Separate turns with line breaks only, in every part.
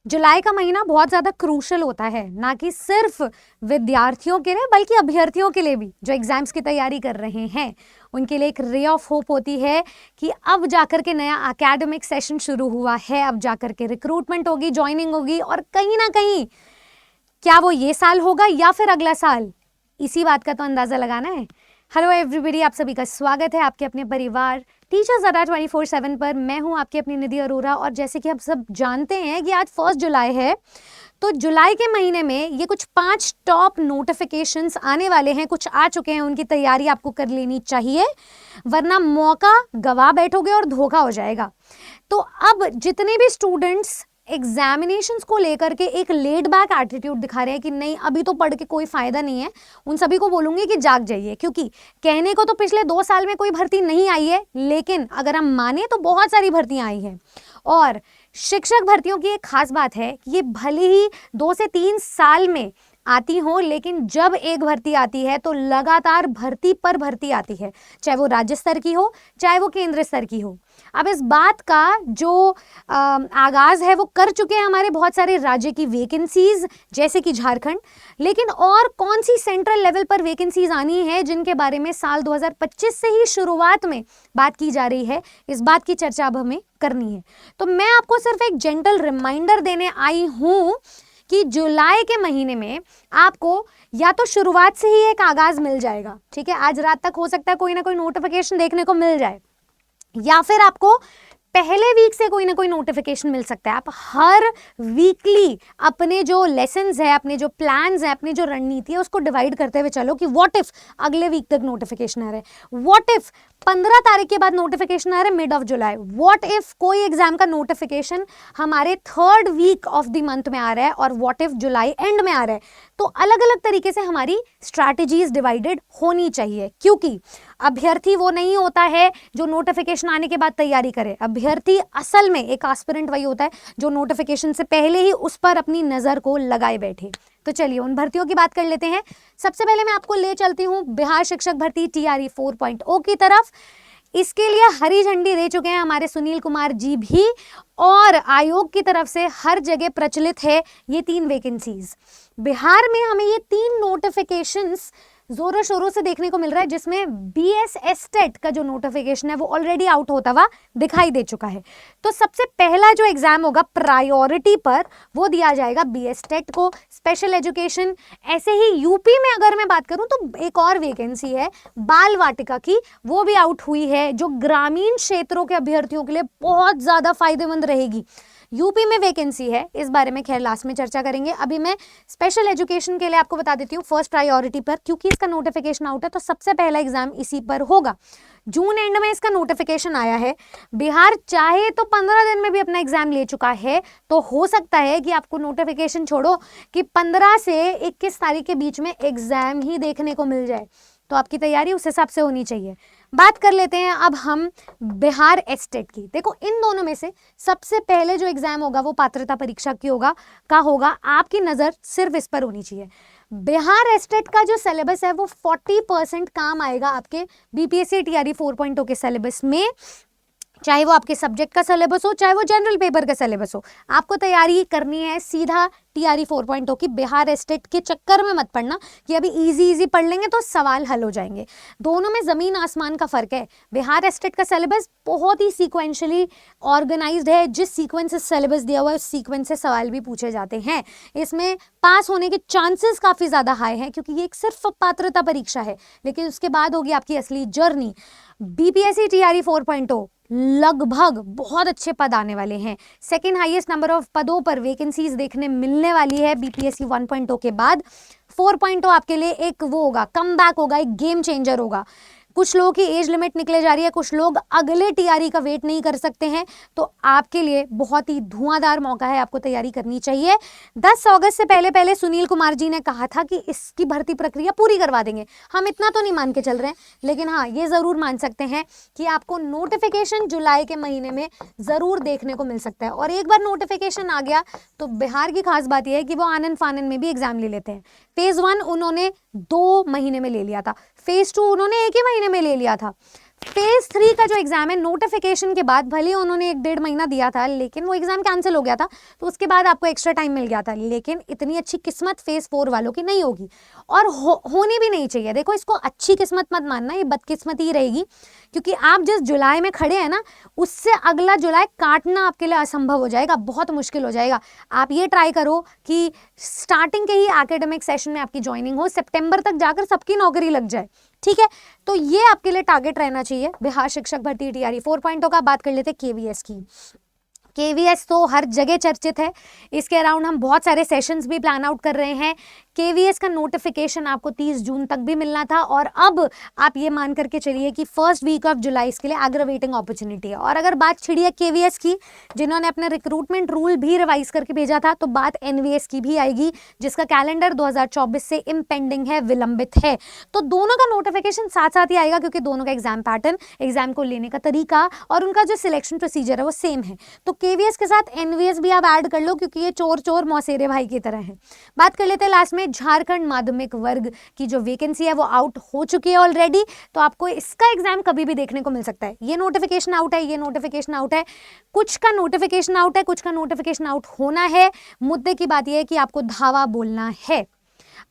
जुलाई का महीना बहुत ज़्यादा क्रूशल होता है, ना कि सिर्फ विद्यार्थियों के लिए बल्कि अभ्यर्थियों के लिए भी जो एग्जाम्स की तैयारी कर रहे हैं उनके लिए एक रे ऑफ होप होती है कि अब जाकर के नया एकेडमिक सेशन शुरू हुआ है, अब जाकर के रिक्रूटमेंट होगी, ज्वाइनिंग होगी और कहीं ना कहीं क्या वो ये साल होगा या फिर अगला साल, इसी बात का तो अंदाज़ा लगाना है। हेलो एवरीबॉडी, आप सभी का स्वागत है आपके अपने परिवार टीचर्स अड्डा 24/7 पर। मैं हूं आपकी अपनी निधि अरोरा और जैसे कि आप सब जानते हैं कि आज 1 जुलाई है, तो जुलाई के महीने में ये कुछ 5 टॉप नोटिफिकेशंस आने वाले हैं, कुछ आ चुके हैं, उनकी तैयारी आपको कर लेनी चाहिए वरना मौका गवा बैठोगे और धोखा हो जाएगा। तो अब जितने भी स्टूडेंट्स एग्जामिनेशंस को लेकर के एक लेड बैक एटीट्यूड दिखा रहे हैं कि नहीं अभी तो पढ़ के कोई फायदा नहीं है, उन सभी को बोलूंगी कि जाग जाइए, क्योंकि कहने को तो पिछले 2 साल में कोई भर्ती नहीं आई है, लेकिन अगर हम माने तो बहुत सारी भर्तियां आई हैं। और शिक्षक भर्तियों की एक खास बात है कि ये भले ही 2 से 3 साल में आती हो, लेकिन जब एक भर्ती आती है तो लगातार भर्ती पर भर्ती आती है, चाहे वो राज्य स्तर की हो चाहे वो केंद्र स्तर की हो। अब इस बात का जो आगाज है वो कर चुके हैं हमारे बहुत सारे राज्य की वैकेंसीज जैसे कि झारखंड, लेकिन और कौन सी सेंट्रल लेवल पर वैकेंसीज आनी है जिनके बारे में साल 2025 से ही शुरुआत में बात की जा रही है, इस बात की चर्चा अब हमें करनी है। तो मैं आपको सिर्फ एक जेंटल रिमाइंडर देने आई हूं कि जुलाई के महीने में आपको या तो शुरुआत से ही एक आगाज मिल जाएगा, ठीक है, आज रात तक हो सकता है कोई ना कोई नोटिफिकेशन देखने को मिल जाए, या फिर आपको पहले वीक से कोई ना कोई नोटिफिकेशन मिल सकता है। आप हर वीकली अपने जो लेसन्स है, अपने जो प्लान्स है, अपनी जो रणनीति है उसको डिवाइड करते हुए चलो कि व्हाट इफ अगले वीक तक नोटिफिकेशन आ रहा है, व्हाट इफ 15 तारीख के बाद नोटिफिकेशन आ रहा है mid of July, what if कोई एग्जाम का नोटिफिकेशन हमारे 3rd week of the month में आ रहा है और व्हाट इफ जुलाई एंड में आ रहा है। तो अलग अलग तरीके से हमारी स्ट्रैटेजीज डिवाइडेड होनी चाहिए, क्योंकि अभ्यर्थी वो नहीं होता है जो नोटिफिकेशन आने के बाद तैयारी करे। अभ्यर्थी असल में एक एस्पिरेंट वही होता है जो नोटिफिकेशन से पहले ही उस पर अपनी नजर को लगाए बैठे। तो चलिए उन भर्तियों की बात कर लेते हैं। सबसे पहले मैं आपको ले चलती हूँ बिहार शिक्षक भर्ती TRE 4.0 की तरफ। इसके लिए हरी झंडी दे चुके हैं हमारे सुनील कुमार जी भी, और आयोग की तरफ से हर जगह प्रचलित है ये 3 वैकेंसीज। बिहार में हमें ये 3 नोटिफिकेशंस जोरों शोरों से देखने को मिल रहा है, जिसमें BS टेट का जो नोटिफिकेशन है वो ऑलरेडी आउट होता हुआ दिखाई दे चुका है। तो सबसे पहला जो एग्जाम होगा प्रायोरिटी पर वो दिया जाएगा BS टेट को, स्पेशल एजुकेशन। ऐसे ही यूपी में अगर मैं बात करूं तो एक और वैकेंसी है बाल वाटिका की, वो भी आउट हुई है, जो ग्रामीण क्षेत्रों के अभ्यर्थियों के लिए बहुत ज्यादा फायदेमंद रहेगी। यूपी में वैकेंसी है, इस बारे में खैर लास्ट में चर्चा करेंगे। अभी मैं स्पेशल एजुकेशन के लिए आपको बता देती हूँ फर्स्ट प्रायोरिटी पर, क्योंकि इसका नोटिफिकेशन आउट है तो सबसे पहला एग्जाम इसी पर होगा। जून एंड में इसका नोटिफिकेशन आया है। बिहार चाहे तो 15 दिन में भी अपना एग्जाम ले चुका है, तो हो सकता है कि आपको नोटिफिकेशन छोड़ो कि 15 से 21 तारीख के बीच में एग्जाम ही देखने को मिल जाए, तो आपकी तैयारी उस हिसाब से होनी चाहिए। बात कर लेते हैं अब हम बिहार एस्टेट की। देखो इन दोनों में से सबसे पहले जो एग्जाम होगा वो पात्रता परीक्षा की होगा, आपकी नजर सिर्फ इस पर होनी चाहिए। बिहार एस्टेट का जो सिलेबस है वो 40% काम आएगा आपके BPSC TRE 4.0 के सिलेबस में, चाहे वो आपके सब्जेक्ट का सिलेबस हो चाहे वो जनरल पेपर का सिलेबस हो। आपको तैयारी करनी है सीधा TRE 4.0 की। बिहार एस्टेट के चक्कर में मत पड़ना कि अभी इजी पढ़ लेंगे तो सवाल हल हो जाएंगे, दोनों में जमीन आसमान का फर्क है। बिहार एस्टेट का सिलेबस बहुत ही सीक्वेंशियली ऑर्गेनाइज्ड है, जिस सीक्वेंस से सिलेबस दिया हुआ है उस सीक्वेंस से सवाल भी पूछे जाते हैं। इसमें पास होने के चांसेस काफ़ी ज़्यादा हाई हैं, क्योंकि ये एक सिर्फ पात्रता परीक्षा है, लेकिन उसके बाद होगी आपकी असली जर्नी। BPSC TRE 4.0 लगभग बहुत अच्छे पद आने वाले हैं, सेकेंड हाईएस्ट नंबर ऑफ पदों पर वैकेंसीज देखने मिलने वाली है। BPSC 1.0 के बाद 4.0 आपके लिए एक वो होगा, कम बैक होगा, एक गेम चेंजर होगा। कुछ लोगों की एज लिमिट निकले जा रही है, कुछ लोग अगले TRE का वेट नहीं कर सकते हैं, तो आपके लिए बहुत ही धुआंधार मौका है, आपको तैयारी करनी चाहिए। 10 अगस्त से पहले पहले सुनील कुमार जी ने कहा था कि इसकी भर्ती प्रक्रिया पूरी करवा देंगे। हम इतना तो नहीं मान के चल रहे हैं, लेकिन हाँ ये ज़रूर मान सकते हैं कि आपको नोटिफिकेशन जुलाई के महीने में ज़रूर देखने को मिल सकता है। और एक बार नोटिफिकेशन आ गया तो बिहार की खास बात यह है कि वो आनन फानन में भी एग्जाम ले लेते हैं। फेज़ 1 उन्होंने 2 महीने में ले लिया था, फेज़ 2 उन्होंने 1 ही महीने में ले लिया था। फेज 3 का जो एग्जाम है नोटिफिकेशन के बाद, भले उन्होंने 1-1.5 महीना दिया था लेकिन वो एग्जाम कैंसिल हो गया था, तो उसके बाद आपको एक्स्ट्रा टाइम मिल गया था, लेकिन इतनी अच्छी किस्मत फेज 4 वालों की नहीं होगी और होनी भी नहीं चाहिए। देखो, इसको अच्छी किस्मत मत मानना, ये बदकिस्मती ही रहेगी, क्योंकि आप जिस जुलाई में खड़े हैं ना, उससे अगला जुलाई काटना आपके लिए असंभव हो जाएगा, बहुत मुश्किल हो जाएगा। आप ये ट्राई करो कि स्टार्टिंग के ही एकेडमिक सेशन में आपकी ज्वाइनिंग हो, सितंबर तक जाकर सबकी नौकरी लग जाए, ठीक है। तो ये आपके लिए टारगेट रहना चाहिए। बिहार शिक्षक भर्ती टीआरई 4.0 का बात कर लेते हैं केवीएस की। केवीएस तो हर जगह चर्चित है, इसके अराउंड हम बहुत सारे सेशंस भी प्लान आउट कर रहे हैं। केवीएस का नोटिफिकेशन आपको 30 जून तक भी मिलना था और अब आप ये मान करके चलिए कि फर्स्ट वीक ऑफ जुलाई इसके लिए एग्रीवेटिंग अपॉर्चुनिटी है। और अगर बात छिड़ी है केवीएस की, जिन्होंने अपने रिक्रूटमेंट रूल भी रिवाइज करके भेजा था, तो बात एनवीएस की भी आएगी, जिसका कैलेंडर 2024 से इम्पेंडिंग है, विलंबित है। तो दोनों का नोटिफिकेशन साथ साथ ही आएगा, क्योंकि दोनों का एग्जाम पैटर्न, एग्जाम को लेने का तरीका और उनका जो सिलेक्शन प्रोसीजर है वो सेम है। तो केवीएस के साथ एनवीएस भी आप ऐड कर लो, क्योंकि ये चोर चोर मौसेरे भाई की तरह है। बात कर लेते हैं लास्ट में झारखंड माध्यमिक वर्ग की जो वैकेंसी है वो आउट हो चुकी है ऑलरेडी, तो आपको इसका एग्जाम कभी भी देखने को मिल सकता है। ये नोटिफिकेशन आउट है, ये नोटिफिकेशन आउट है, कुछ का नोटिफिकेशन आउट है, कुछ का नोटिफिकेशन आउट होना है। मुद्दे की बात यह है कि आपको धावा बोलना है।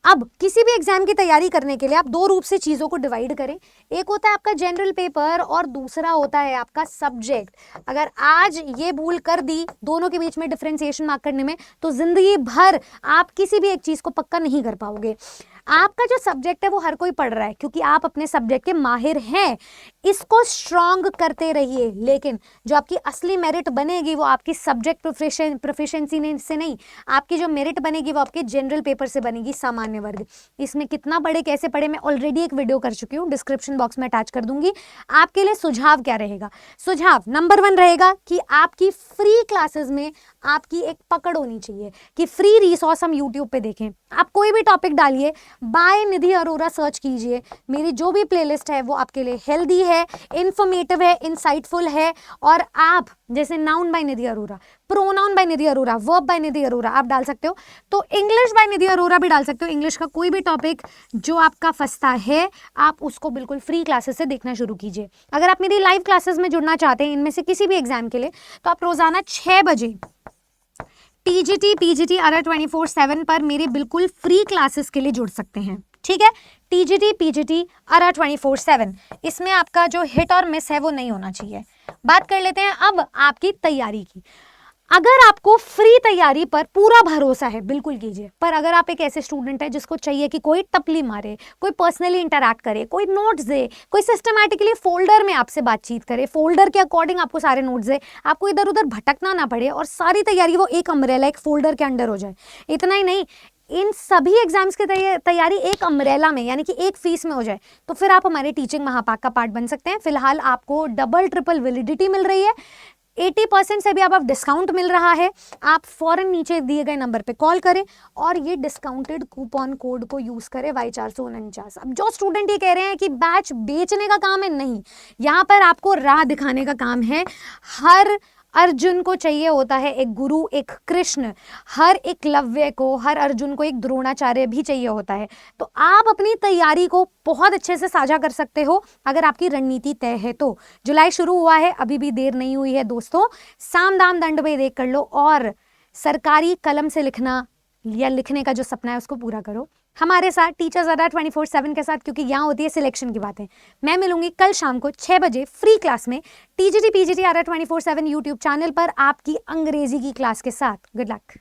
अब किसी भी एग्जाम की तैयारी करने के लिए आप दो रूप से चीज़ों को डिवाइड करें, एक होता है आपका जनरल पेपर और दूसरा होता है आपका सब्जेक्ट। अगर आज ये भूल कर दी दोनों के बीच में डिफरेंशिएशन मार्क करने में, तो जिंदगी भर आप किसी भी एक चीज़ को पक्का नहीं कर पाओगे। आपका जो सब्जेक्ट है वो हर कोई पढ़ रहा है, क्योंकि आप अपने सब्जेक्ट के माहिर हैं, इसको स्ट्रॉन्ग करते रहिए। लेकिन जो आपकी असली मेरिट बनेगी वो आपकी सब्जेक्ट प्रोफिशिएंसी से नहीं, आपकी जो मेरिट बनेगी वो आपके जनरल पेपर से बनेगी, सामान्य वर्ग। इसमें कितना पढ़े, कैसे पढ़े, मैं ऑलरेडी एक वीडियो कर चुकी हूँ, डिस्क्रिप्शन बॉक्स में अटैच कर दूंगी। आपके लिए सुझाव क्या रहेगा? सुझाव नंबर 1 रहेगा कि आपकी फ्री क्लासेस में आपकी एक पकड़ होनी चाहिए कि फ्री रिसोर्स हम यूट्यूब पे देखें। आप कोई भी टॉपिक डालिए, बाय निधि अरोरा सर्च कीजिए, मेरी जो भी प्लेलिस्ट है वो आपके लिए हेल्दी है, इंफॉर्मेटिव है, इंसाइटफुल है। और आप जैसे noun by Nidhi Arora, pronoun by Nidhi Arora, verb by Nidhi Arora आप डाल सकते हो, तो इंग्लिश बाय निधि अरोरा भी डाल सकते हो। इंग्लिश का कोई भी टॉपिक जो आपका फंसता है, आप उसको बिल्कुल फ्री क्लासेस से देखना शुरू कीजिए। अगर आप मेरी लाइव क्लासेस में जुड़ना चाहते हैं इनमें से किसी भी एग्जाम के लिए, तो आप रोजाना 6 बजे टीजीटी पीजीटी अरा 24/7 पर मेरे बिल्कुल फ्री क्लासेस के लिए जुड़ सकते हैं, ठीक है। टीजीटी पीजीटी अरा 24/7, इसमें आपका जो हिट और मिस है वो नहीं होना चाहिए। बात कर लेते हैं अब आपकी तैयारी की। अगर आपको फ्री तैयारी पर पूरा भरोसा है, बिल्कुल कीजिए। पर अगर आप एक ऐसे स्टूडेंट है जिसको चाहिए कि कोई टपली मारे, कोई पर्सनली इंटरैक्ट करे, कोई नोट्स दे, कोई सिस्टमैटिकली फोल्डर में आपसे बातचीत करे, फोल्डर के अकॉर्डिंग आपको सारे नोट्स दे, आपको इधर उधर भटकना ना पड़े और सारी तैयारी वो एक अम्ब्रेला, एक फोल्डर के अंडर हो जाए। इतना ही नहीं, इन सभी एग्जाम्स की तैयारी एक अम्ब्रेला में यानी कि एक फीस में हो जाए, तो फिर आप हमारे टीचिंग महापाक का पार्ट बन सकते हैं। फिलहाल आपको डबल ट्रिपल वैलिडिटी मिल रही है, 80% से भी अब डिस्काउंट मिल रहा है। आप फौरन नीचे दिए गए नंबर पे कॉल करें और ये डिस्काउंटेड कूपन कोड को यूज करें Y449। अब जो स्टूडेंट ये कह रहे हैं कि बैच बेचने का काम है, नहीं, यहाँ पर आपको राह दिखाने का काम है। हर अर्जुन को चाहिए होता है एक गुरु, एक कृष्ण, हर एकलव्य को, हर अर्जुन को एक द्रोणाचार्य भी चाहिए होता है। तो आप अपनी तैयारी को बहुत अच्छे से साझा कर सकते हो अगर आपकी रणनीति तय है तो। जुलाई शुरू हुआ है, अभी भी देर नहीं हुई है दोस्तों। साम दाम दंड भेद एक कर लो और सरकारी कलम से लिखना या लिखने का जो सपना है उसको पूरा करो हमारे साथ टीचर्स अड्डा 24/7 के साथ, क्योंकि यहाँ होती है सिलेक्शन की बातें। मैं मिलूंगी कल शाम को 6 बजे फ्री क्लास में टीजीटी पीजीटी अड्डा 24/7 यूट्यूब चैनल पर आपकी अंग्रेजी की क्लास के साथ। Good luck.